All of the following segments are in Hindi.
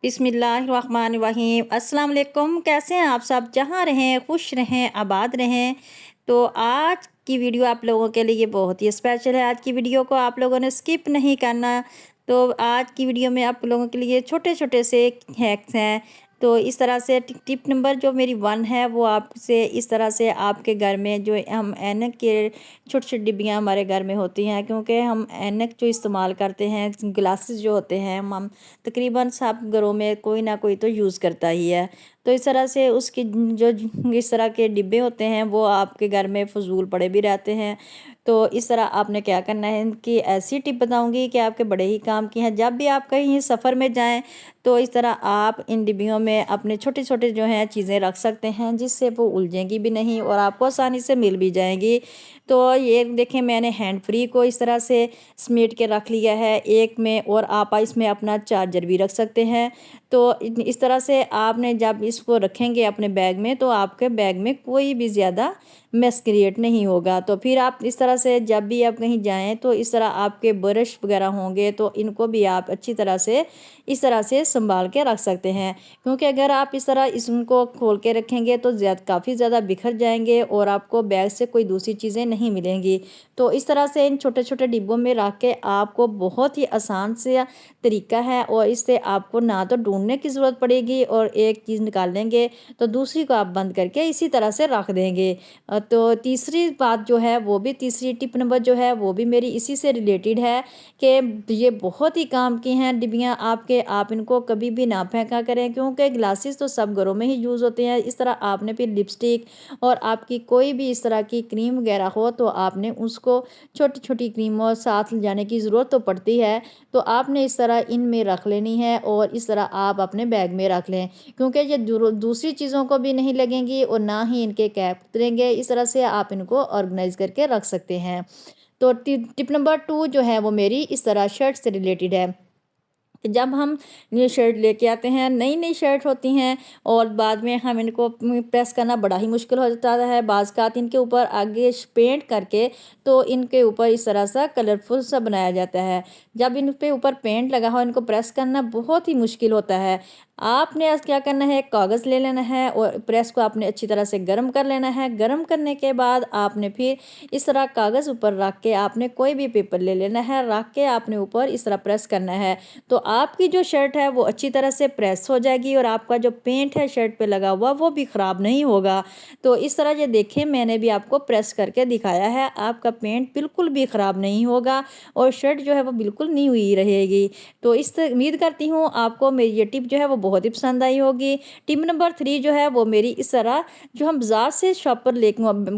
बिस्मिल्लाहिर्रहमानिर्रहीम। अस्सलाम वालेकुम। कैसे हैं आप सब? जहाँ रहें खुश रहें, आबाद रहें। तो आज की वीडियो आप लोगों के लिए बहुत ही स्पेशल है। आज की वीडियो को आप लोगों ने स्किप नहीं करना। तो आज की वीडियो में आप लोगों के लिए छोटे छोटे से हैक्स हैं। तो इस तरह से टिप नंबर जो मेरी 1 है वो आपसे इस तरह से आपके घर में जो हम ऐनक के छोटी छोटी डिब्बियाँ हमारे घर में होती हैं, क्योंकि हम ऐनक जो इस्तेमाल करते हैं, ग्लासेस जो होते हैं, हम तकरीबन सब घरों में कोई ना कोई तो यूज़ करता ही है। तो इस तरह से उसकी जो इस तरह के डिब्बे होते हैं वो आपके घर में फजूल पड़े भी रहते हैं। तो इस तरह आपने क्या करना है कि ऐसी टिप बताऊंगी कि आपके बड़े ही काम की हैं। जब भी आप कहीं सफ़र में जाएं तो इस तरह आप इन डिब्बियों में अपने छोटे छोटे जो हैं चीज़ें रख सकते हैं, जिससे वो उलझेंगी भी नहीं और आपको आसानी से मिल भी जाएंगी। तो ये देखें, मैंने हैंड फ्री को इस तरह से समेट के रख लिया है एक में, और आप इसमें अपना चार्जर भी रख सकते हैं। तो इस तरह से आपने जब इसको रखेंगे अपने बैग में तो आपके बैग में कोई भी ज़्यादा मेस क्रिएट नहीं होगा। तो फिर आप इस तरह से जब भी आप कहीं जाएं तो इस तरह आपके ब्रश वगैरह होंगे तो इनको भी आप अच्छी तरह से इस तरह से संभाल के रख सकते हैं, क्योंकि अगर आप इस तरह इसको खोल के रखेंगे तो काफ़ी ज़्यादा बिखर जाएंगे और आपको बैग से कोई दूसरी चीज़ें नहीं मिलेंगी। तो इस तरह से इन छोटे छोटे डिब्बों में रख के आपको बहुत ही आसान से तरीका है, और इससे आपको ना तो ढूंढने की ज़रूरत पड़ेगी और एक चीज़ निकाल लेंगे तो दूसरी को आप बंद करके इसी तरह से रख देंगे। तो तीसरी बात जो है वो भी, तीसरी टिप नंबर जो है वो भी मेरी इसी से रिलेटेड है कि ये बहुत ही काम की हैं डिब्बियाँ आपके। आप इनको कभी भी ना फेंका करें, क्योंकि ग्लासेस तो सब घरों में ही यूज़ होते हैं। इस तरह आपने फिर लिपस्टिक और आपकी कोई भी इस तरह की क्रीम वगैरह हो तो आपने उसको छोटी छोटी क्रीमों साथ ले जाने की ज़रूरत तो पड़ती है। तो आपने इस तरह इनमें रख लेनी है और इस तरह आप अपने बैग में रख लें, क्योंकि ये दूसरी चीज़ों को भी नहीं लगेंगी और ना ही इनके कैप उतरेंगे। इस तरह से आप इनको ऑर्गेनाइज करके रख सकते हैं। तो टिप नंबर 2 जो है वो मेरी इस तरह शर्ट से रिलेटेड है कि जब हम ये शर्ट लेके आते हैं, नई नई शर्ट होती हैं और बाद में हम इनको प्रेस करना बड़ा ही मुश्किल हो जाता है। बाज़ इनके ऊपर आगे पेंट करके तो इनके ऊपर इस तरह सा कलरफुल सा बनाया जाता है। जब इन पे ऊपर पेंट लगा हो, इनको प्रेस करना बहुत ही मुश्किल होता है। आपने आज क्या करना है, कागज़ ले लेना है और प्रेस को आपने अच्छी तरह से गर्म कर लेना है। गर्म करने के बाद आपने फिर इस तरह कागज़ ऊपर रख के आपने कोई भी पेपर ले लेना है, रख के आपने ऊपर इस तरह प्रेस करना है। तो आपकी जो शर्ट है वो अच्छी तरह से प्रेस हो जाएगी और आपका जो पेंट है शर्ट पे लगा हुआ वो भी ख़राब नहीं होगा। तो इस तरह ये देखें, मैंने भी आपको प्रेस करके दिखाया है, आपका पेंट बिल्कुल भी ख़राब नहीं होगा और शर्ट जो है वो बिल्कुल न्यू ही रहेगी। तो उम्मीद करती हूँ आपको मेरी ये टिप जो है वो बहुत ही पसंद आई होगी। टिप नंबर 3 जो है वो मेरी इस तरह, जो हम बाज़ार से शॉपर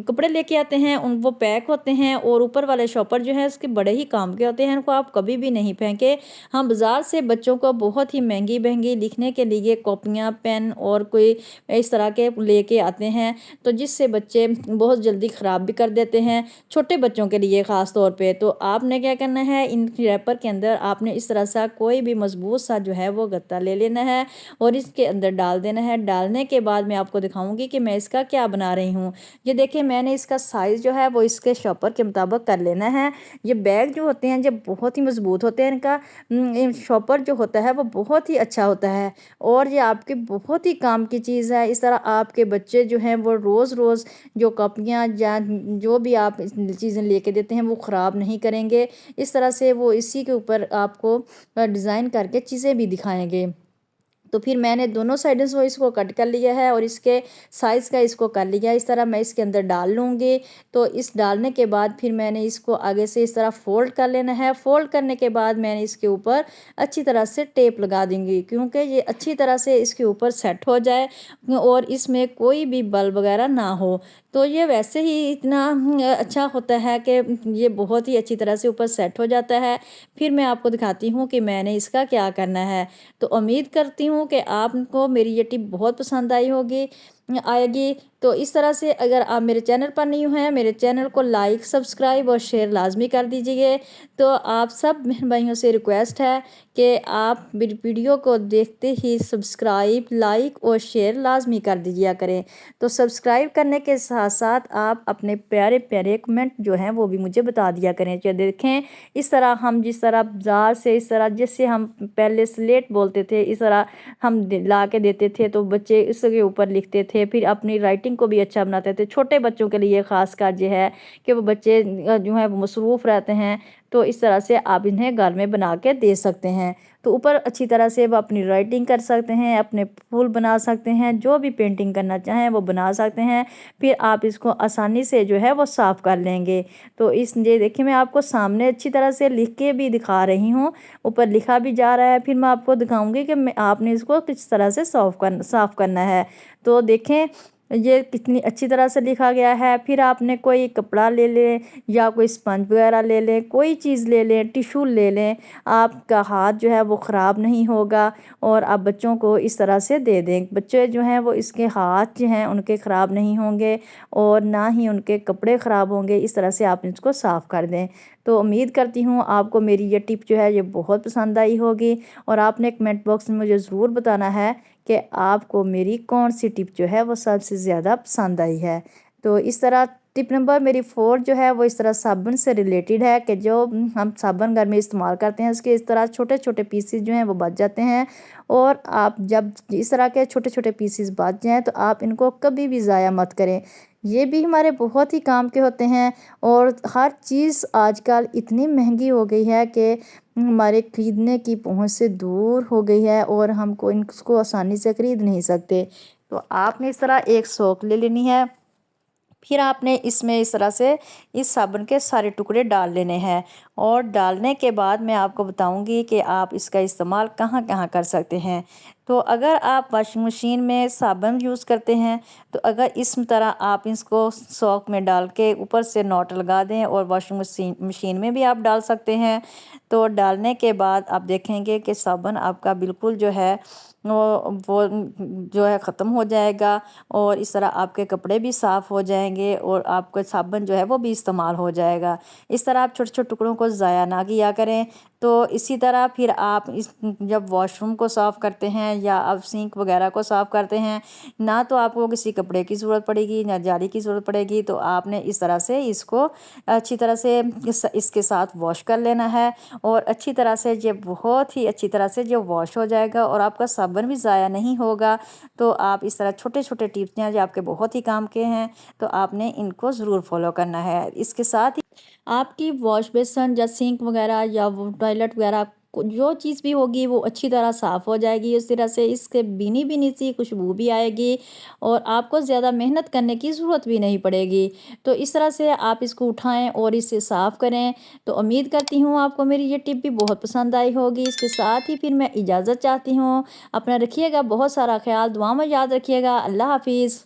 कपड़े लेके आते हैं उन वो पैक होते हैं और ऊपर वाले शॉपर जो है उसके बड़े ही काम के होते हैं, इनको आप कभी भी नहीं फेंके। हम बाज़ार से बच्चों को बहुत ही महंगी महंगी लिखने के लिए कॉपियाँ, पेन और कोई इस तरह के लेके आते हैं, तो जिससे बच्चे बहुत जल्दी ख़राब भी कर देते हैं, छोटे बच्चों के लिए ख़ास तौर पे। तो आपने क्या करना है, इन रैपर के अंदर आपने इस तरह सा कोई भी मजबूत सा जो है वो गत्ता ले लेना है और इसके अंदर डाल देना है। डालने के बाद मैं आपको दिखाऊंगी कि मैं इसका क्या बना रही हूँ। ये देखिए, मैंने इसका साइज़ जो है वो इसके शॉपर के मुताबिक कर लेना है। ये बैग जो होते हैं जब बहुत ही मजबूत होते हैं, इनका शॉपर जो होता है वो बहुत ही अच्छा होता है और ये आपके बहुत ही काम की चीज़ है। इस तरह आपके बच्चे जो हैं वो रोज़ रोज़ जो कॉपियाँ या जो भी आप चीज़ें लेके देते हैं वो ख़राब नहीं करेंगे। इस तरह से वो इसी के ऊपर आपको डिज़ाइन करके चीज़ें भी दिखाएंगे। तो फिर मैंने दोनों साइड से वो इसको कट कर लिया है और इसके साइज़ का इसको कर लिया। इस तरह मैं इसके अंदर डाल लूँगी। तो इस डालने के बाद फिर मैंने इसको आगे से इस तरह फ़ोल्ड कर लेना है। फ़ोल्ड करने के बाद मैंने इसके ऊपर अच्छी तरह से टेप लगा दूँगी, क्योंकि ये अच्छी तरह से इसके ऊपर सेट हो जाए और इसमें कोई भी बल वगैरह ना हो। तो ये वैसे ही इतना अच्छा होता है कि ये बहुत ही अच्छी तरह से ऊपर सेट हो जाता है। फिर मैं आपको दिखाती हूँ कि मैंने इसका क्या करना है। तो उम्मीद करती हूँ कि आपको मेरी ये टिप बहुत पसंद आई होगी। आएगी। तो इस तरह से अगर आप मेरे चैनल पर न्यू हैं, मेरे चैनल को लाइक, सब्सक्राइब और शेयर लाजमी कर दीजिए। तो आप सब बहन भाइयों से रिक्वेस्ट है कि आप मेरी वीडियो को देखते ही सब्सक्राइब, लाइक और शेयर लाजमी कर दीजिए करें। तो सब्सक्राइब करने के साथ साथ आप अपने प्यारे प्यारे कमेंट जो हैं वो भी मुझे बता दिया करें। जो देखें इस तरह हम जिस तरह बाज़ार से इस तरह जैसे हम पहले स्लेट बोलते थे, इस तरह हम ला के देते थे तो बच्चे इसके ऊपर लिखते थे, फिर अपनी राइटिंग को भी अच्छा बनाते थे। छोटे बच्चों के लिए ख़ास कर ये है कि वो बच्चे जो है वो मसरूफ़ रहते हैं, तो इस तरह से आप इन्हें घर में बना के दे सकते हैं। तो ऊपर अच्छी तरह से वो अपनी राइटिंग कर सकते हैं, अपने फूल बना सकते हैं, जो भी पेंटिंग करना चाहें वो बना सकते हैं। फिर आप इसको आसानी से जो है वो साफ़ कर लेंगे। तो इस ये देखिए मैं आपको सामने अच्छी तरह से लिख के भी दिखा रही हूँ, ऊपर लिखा भी जा रहा है। फिर मैं आपको दिखाऊंगी कि मैं आपने इसको किस तरह से साफ़ करना है। तो देखें ये कितनी अच्छी तरह से लिखा गया है। फिर आपने कोई कपड़ा ले लें या कोई स्पंज वगैरह ले लें, कोई चीज़ ले लें, टिशू ले लें, आपका हाथ जो है वो ख़राब नहीं होगा। और आप बच्चों को इस तरह से दे दें, बच्चे जो हैं वो इसके हाथ जो हैं उनके ख़राब नहीं होंगे और ना ही उनके कपड़े ख़राब होंगे। इस तरह से आप इसको साफ़ कर दें। तो उम्मीद करती हूँ आपको मेरी ये टिप जो है ये बहुत पसंद आई होगी, और आपने कमेंट बॉक्स में मुझे ज़रूर बताना है कि आपको मेरी कौन सी टिप जो है वो सबसे ज़्यादा पसंद आई है। तो इस तरह टिप नंबर मेरी 4 जो है वो इस तरह साबुन से रिलेटेड है कि जो हम साबुन घर में इस्तेमाल करते हैं उसके इस तरह छोटे छोटे पीसेस जो हैं वो बच जाते हैं। और आप जब इस तरह के छोटे छोटे पीसेस बच जाएँ तो आप इनको कभी भी ज़ाया मत करें, ये भी हमारे बहुत ही काम के होते हैं। और हर चीज़ आजकल इतनी महंगी हो गई है कि हमारे ख़रीदने की पहुंच से दूर हो गई है और हमको इनको आसानी से ख़रीद नहीं सकते। तो आपने इस तरह एक सोक ले लेनी है, फिर आपने इसमें इस तरह से इस साबुन के सारे टुकड़े डाल लेने हैं। और डालने के बाद मैं आपको बताऊंगी कि आप इसका इस्तेमाल कहाँ कहाँ कर सकते हैं। तो अगर आप वॉशिंग मशीन में साबुन यूज़ करते हैं तो अगर इस तरह आप इसको सॉक में डाल के ऊपर से नॉट लगा दें, और वॉशिंग मशीन में भी आप डाल सकते हैं। तो डालने के बाद आप देखेंगे कि साबुन आपका बिल्कुल जो है वो जो है ख़त्म हो जाएगा, और इस तरह आपके कपड़े भी साफ़ हो जाएंगे और आपका साबुन जो है वो भी इस्तेमाल हो जाएगा। इस तरह आप छोटे छोटे टुकड़ों को ज़ाया ना किया करें। तो इसी तरह फिर आप इस जब वॉशरूम को साफ़ करते हैं या आप सिंक वगैरह को साफ़ करते हैं, ना तो आपको किसी कपड़े की ज़रूरत पड़ेगी ना जाली की ज़रूरत पड़ेगी। तो आपने इस तरह से इसको अच्छी तरह से इसके साथ वॉश कर लेना है, और अच्छी तरह से ये बहुत ही अच्छी तरह से जो वॉश हो जाएगा और आपका साबुन भी ज़ाया नहीं होगा। तो आप इस तरह छोटे छोटे टिप्स हैं जो आपके बहुत ही काम के हैं, तो आपने इनको ज़रूर फॉलो करना है। इसके साथ ही आपकी वॉश बेसन या सिंक वगैरह या वो टॉयलेट वगैरह जो चीज़ भी होगी वो अच्छी तरह साफ़ हो जाएगी। इस तरह से इसके भीनी भीनी सी खुशबू भी आएगी और आपको ज़्यादा मेहनत करने की ज़रूरत भी नहीं पड़ेगी। तो इस तरह से आप इसको उठाएं और इसे साफ़ करें। तो उम्मीद करती हूँ आपको मेरी ये टिप भी बहुत पसंद आई होगी। इसके साथ ही फिर मैं इजाज़त चाहती हूँ। अपना रखिएगा बहुत सारा ख्याल, दुआ में याद रखिएगा। अल्लाह हाफिज़।